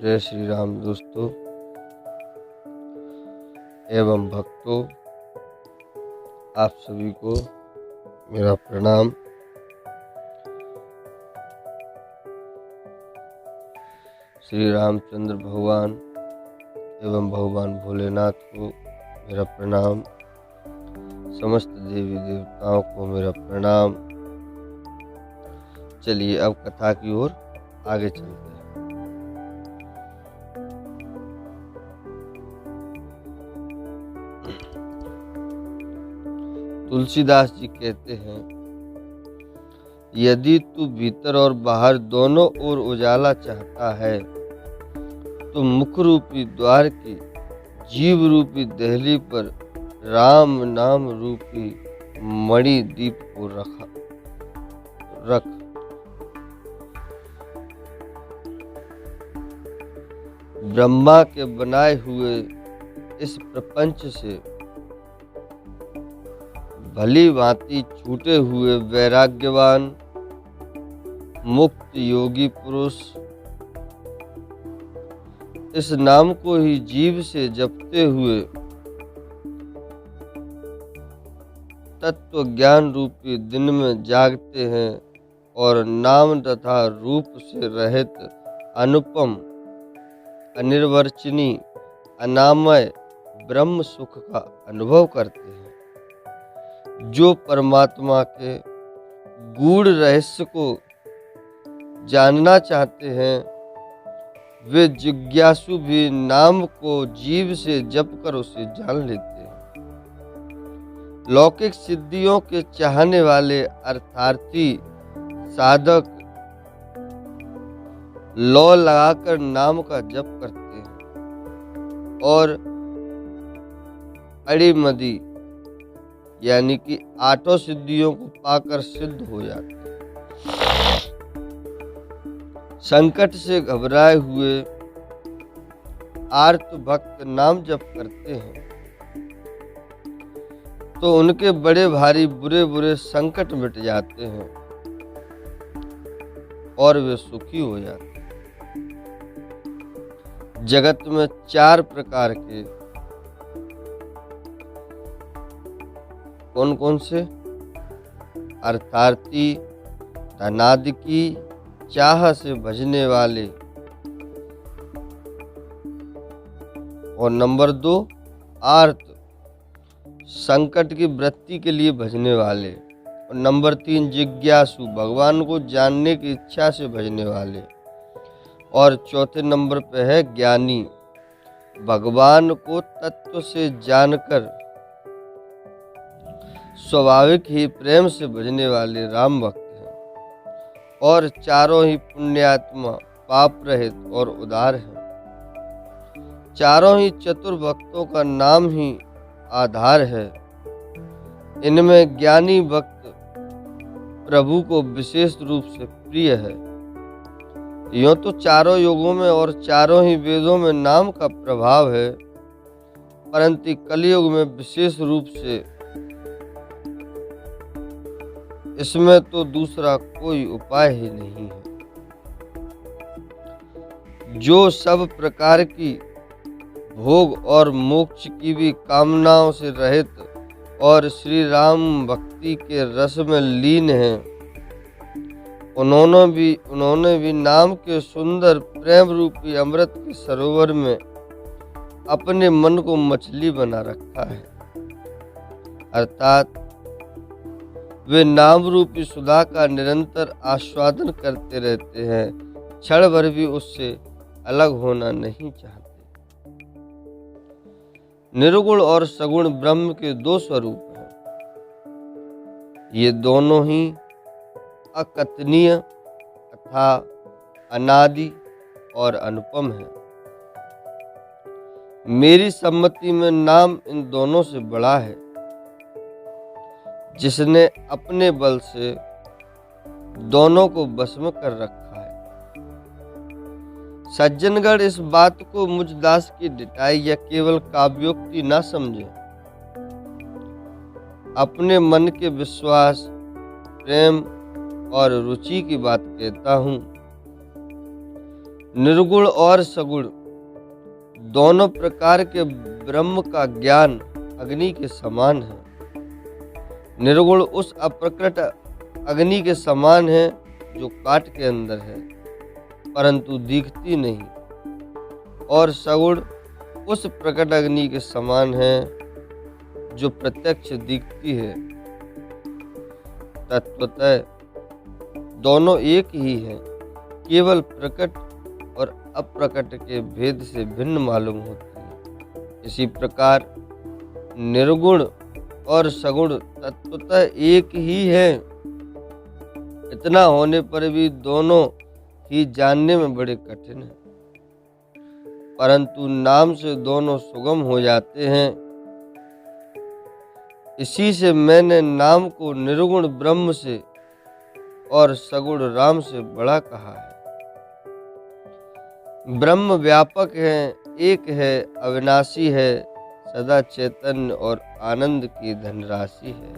जय श्री राम दोस्तों एवं भक्तों, आप सभी को मेरा प्रणाम। श्री रामचंद्र भगवान एवं भगवान भोलेनाथ को मेरा प्रणाम। समस्त देवी देवताओं को मेरा प्रणाम। चलिए अब कथा की ओर आगे चलते हैं। तुलसीदास जी कहते हैं, यदि तू भीतर और बाहर दोनों ओर उजाला चाहता है तो मुख रूपी द्वार की जीव रूपी देहली पर राम नाम रूपी मणि दीप को रख। ब्रह्मा के बनाए हुए इस प्रपंच से भली भांति छूटे हुए वैराग्यवान मुक्त योगी पुरुष इस नाम को ही जीव से जपते हुए तत्व ज्ञान रूपी दिन में जागते हैं और नाम तथा रूप से रहित अनुपम अनिर्वचनीय अनामय ब्रह्म सुख का अनुभव करते हैं। जो परमात्मा के गूढ़ रहस्य को जानना चाहते हैं वे जिज्ञासु भी नाम को जीव से जप कर उसे जान लेते हैं। लौकिक सिद्धियों के चाहने वाले अर्थार्थी साधक लौ लगाकर नाम का जप करते हैं और अड़ीमदी यानी कि आठों सिद्धियों को पाकर सिद्ध हो जाते हैं। संकट से घबराए हुए आर्त भक्त नाम जप करते हैं तो उनके बड़े भारी बुरे बुरे संकट मिट जाते हैं और वे सुखी हो जाते हैं। जगत में 4 प्रकार के कौन कौन से अर्थार्थी धनादि की चाह से भजने वाले, और नंबर 2 आर्त संकट की वृत्ति के लिए भजने वाले, और नंबर 3 जिज्ञासु भगवान को जानने की इच्छा से भजने वाले, और चौथे नंबर पे है ज्ञानी भगवान को तत्व से जानकर स्वाभाविक ही प्रेम से भजने वाले राम भक्त हैं। और चारों ही पुण्यात्मा पाप रहित और उदार हैं। चारों ही चतुर भक्तों का नाम ही आधार है। इनमें ज्ञानी भक्त प्रभु को विशेष रूप से प्रिय है। यूं तो चारों युगों में और चारों ही वेदों में नाम का प्रभाव है, परंतु कलयुग में विशेष रूप से इसमें तो दूसरा कोई उपाय ही नहीं है। जो सब प्रकार की भोग और मोक्ष की भी कामनाओं से रहित और श्री राम भक्ति के रस में लीन हैं, उन्होंने भी नाम के सुंदर प्रेम रूपी अमृत के सरोवर में अपने मन को मछली बना रखा है। अर्थात वे नाम रूपी सुधा का निरंतर आस्वादन करते रहते हैं, क्षण भर भी उससे अलग होना नहीं चाहते। निर्गुण और सगुण ब्रह्म के 2 स्वरूप हैं। ये दोनों ही अकथनीय तथा अनादि और अनुपम है। मेरी सम्मति में नाम इन दोनों से बड़ा है। जिसने अपने बल से दोनों को बस में कर रखा है। सज्जनगण इस बात को मुझ दास की डिटाई या केवल काव्योक्ति न समझे। अपने मन के विश्वास, प्रेम और रुचि की बात कहता हूँ। निर्गुण और सगुण दोनों प्रकार के ब्रह्म का ज्ञान अग्नि के समान है। निर्गुण उस अप्रकट अग्नि के समान है जो काट के अंदर है परंतु दिखती नहीं, और सगुण उस प्रकट अग्नि के समान है जो प्रत्यक्ष दिखती है। तत्वतः दोनों एक ही हैं, केवल प्रकट और अप्रकट के भेद से भिन्न मालूम होती है। इसी प्रकार निर्गुण और सगुण तत्वतः एक ही है। इतना होने पर भी दोनों ही जानने में बड़े कठिन हैं, परंतु नाम से दोनों सुगम हो जाते हैं। इसी से मैंने नाम को निर्गुण ब्रह्म से और सगुण राम से बड़ा कहा है। ब्रह्म व्यापक है, एक है, अविनाशी है, सदा चैतन्य और आनंद की धनराशि है।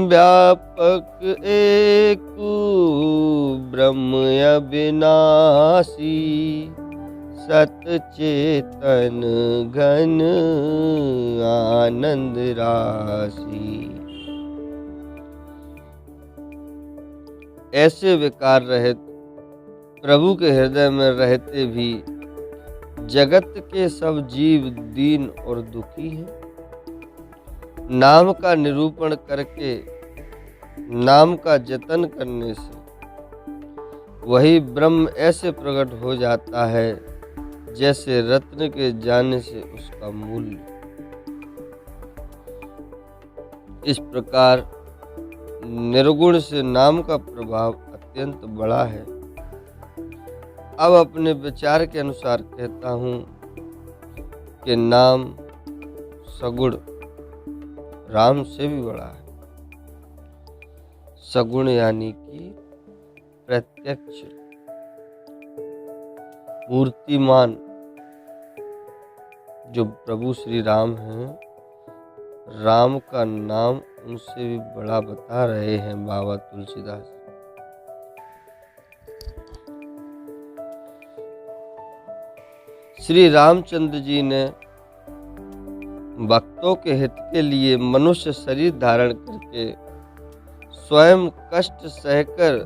व्यापक एक ब्रह्म अविनाशी, सत चेतन घन आनंद राशि। ऐसे विकार रहित प्रभु के हृदय में रहते भी जगत के सब जीव दीन और दुखी हैं। नाम का निरूपण करके, नाम का जतन करने से वही ब्रह्म ऐसे प्रकट हो जाता है जैसे रत्न के जाने से उसका मूल्य। इस प्रकार निर्गुण से नाम का प्रभाव अत्यंत बड़ा है। अब अपने विचार के अनुसार कहता हूँ कि नाम सगुण राम से भी बड़ा है। सगुण यानी कि प्रत्यक्ष मूर्तिमान जो प्रभु श्री राम हैं, राम का नाम उनसे भी बड़ा बता रहे हैं बाबा तुलसीदास। श्री रामचंद्र जी ने भक्तों के हित के लिए मनुष्य शरीर धारण करके स्वयं कष्ट सहकर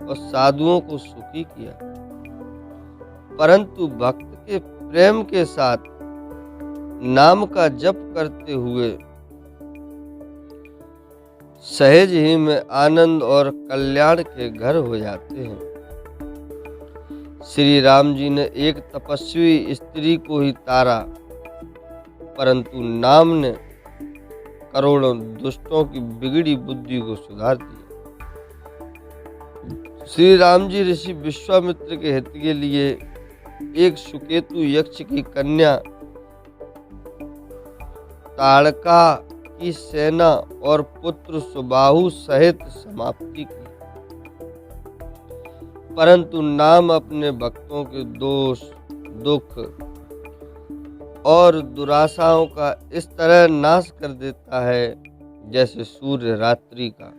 और साधुओं को सुखी किया, परंतु भक्त के प्रेम के साथ नाम का जप करते हुए सहज ही में आनंद और कल्याण के घर हो जाते हैं। श्री राम जी ने एक तपस्वी स्त्री को ही तारा, परंतु नाम ने करोड़ों दुष्टों की बिगड़ी बुद्धि को सुधार दिया। श्री राम जी ऋषि विश्वामित्र के हित के लिए एक सुकेतु यक्ष की कन्या ताड़का की सेना और पुत्र सुबाहु सहित समाप्ति की, परंतु नाम अपने भक्तों के दोष, दुख और दुराशाओं का इस तरह नाश कर देता है जैसे सूर्य रात्रि का।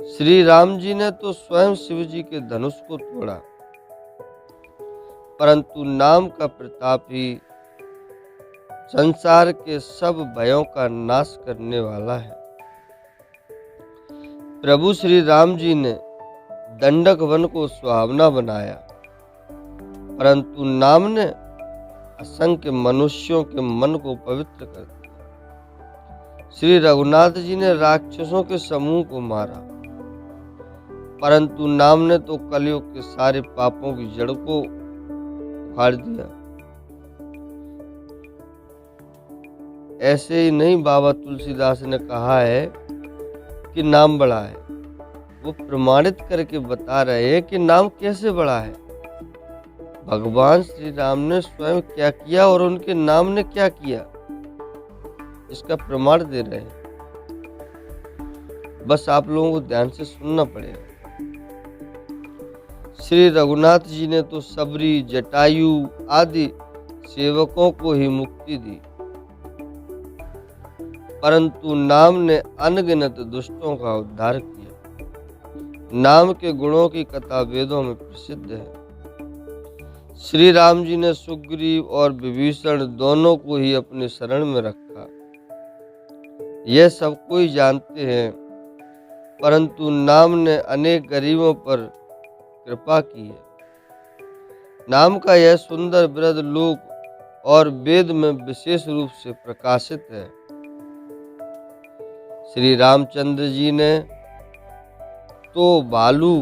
श्री राम जी ने तो स्वयं शिव जी के धनुष को तोड़ा, परंतु नाम का प्रताप ही संसार के सब भयों का नाश करने वाला है। प्रभु श्री राम जी ने दंडक वन को सुहावना बनाया, परंतु नाम ने असंख्य मनुष्यों के मन को पवित्र कर दिया। श्री रघुनाथ जी ने राक्षसों के समूह को मारा, परंतु नाम ने तो कलयुग के सारे पापों की जड़ को उखाड़ दिया। ऐसे ही नहीं बाबा तुलसीदास ने कहा है कि नाम बड़ा है, वो प्रमाणित करके बता रहे हैं कि नाम कैसे बड़ा है। भगवान श्री राम ने स्वयं क्या किया और उनके नाम ने क्या किया, इसका प्रमाण दे रहे हैं। बस आप लोगों को ध्यान से सुनना पड़ेगा। श्री रघुनाथ जी ने तो सबरी, जटायु आदि सेवकों को ही मुक्ति दी, परंतु नाम ने अनगिनत दुष्टों का उद्धार किया। नाम के गुणों की कथा वेदों में प्रसिद्ध है। श्री राम जी ने सुग्रीव और विभीषण दोनों को ही अपने शरण में रखा। यह सब कोई जानते हैं, परंतु नाम ने अनेक गरीबों पर कृपा की है। नाम का यह सुंदर वृद्ध लोक और वेद में विशेष रूप से प्रकाशित है। श्री रामचंद्र जी ने तो भालू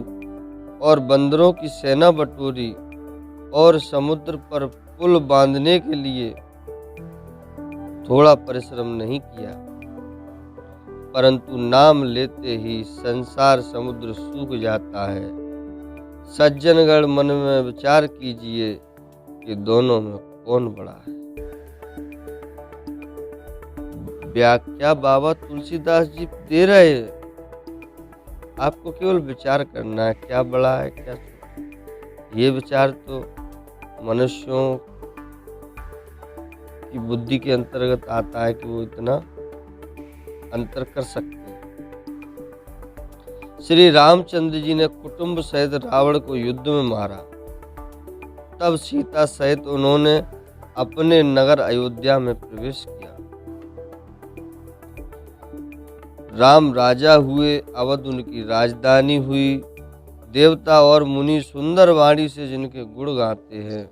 और बंदरों की सेना बटोरी और समुद्र पर पुल बांधने के लिए थोड़ा परिश्रम नहीं किया, परंतु नाम लेते ही संसार समुद्र सूख जाता है। सज्जनगण मन में विचार कीजिए कि दोनों में कौन बड़ा है। व्याख्या बाबा तुलसीदास जी दे रहे हैं। आपको केवल विचार करना है, क्या बड़ा है क्या छोटा। ये विचार तो मनुष्यों की बुद्धि के अंतर्गत आता है कि वो इतना अंतर कर सकते हैं। श्री रामचंद्र जी ने कुटुंब सहित रावण को युद्ध में मारा। तब सीता सहित उन्होंने अपने नगर अयोध्या में प्रवेश किया। राम राजा हुए, अवध उनकी राजधानी हुई। देवता और मुनि सुंदर वाणी से जिनके गुण गाते हैं,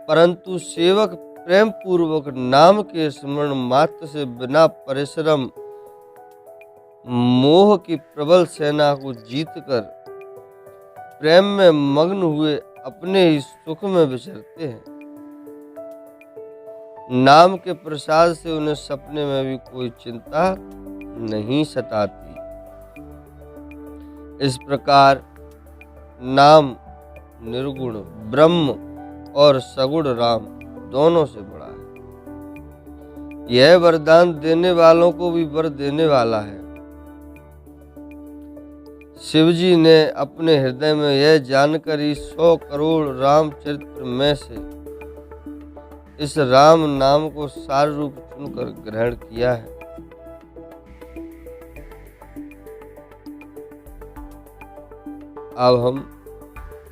परंतु सेवक प्रेम पूर्वक नाम के स्मरण मात्र से बिना परिश्रम मोह की प्रबल सेना को जीतकर प्रेम में मग्न हुए अपने ही सुख में विचरते हैं। नाम के प्रसाद से उन्हें सपने में भी कोई चिंता नहीं सताती। इस प्रकार नाम निर्गुण ब्रह्म और सगुण राम दोनों से बड़ा है। यह वरदान देने वालों को भी वर देने वाला है। शिवजी ने अपने हृदय में यह जानकर ही 100 करोड़ रामचरित्र में से इस राम नाम को सार रूप चुनकर ग्रहण किया है। अब हम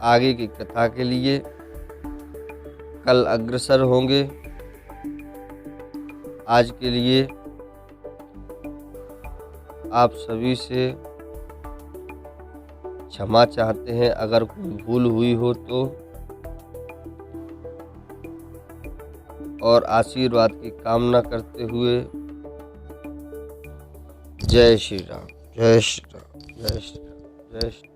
आगे की कथा के लिए कल अग्रसर होंगे। आज के लिए आप सभी से क्षमा चाहते हैं अगर कोई भूल हुई हो तो, और आशीर्वाद की कामना करते हुए जय श्री राम, जय श्री राम, जय श्री राम, जय श्री राम।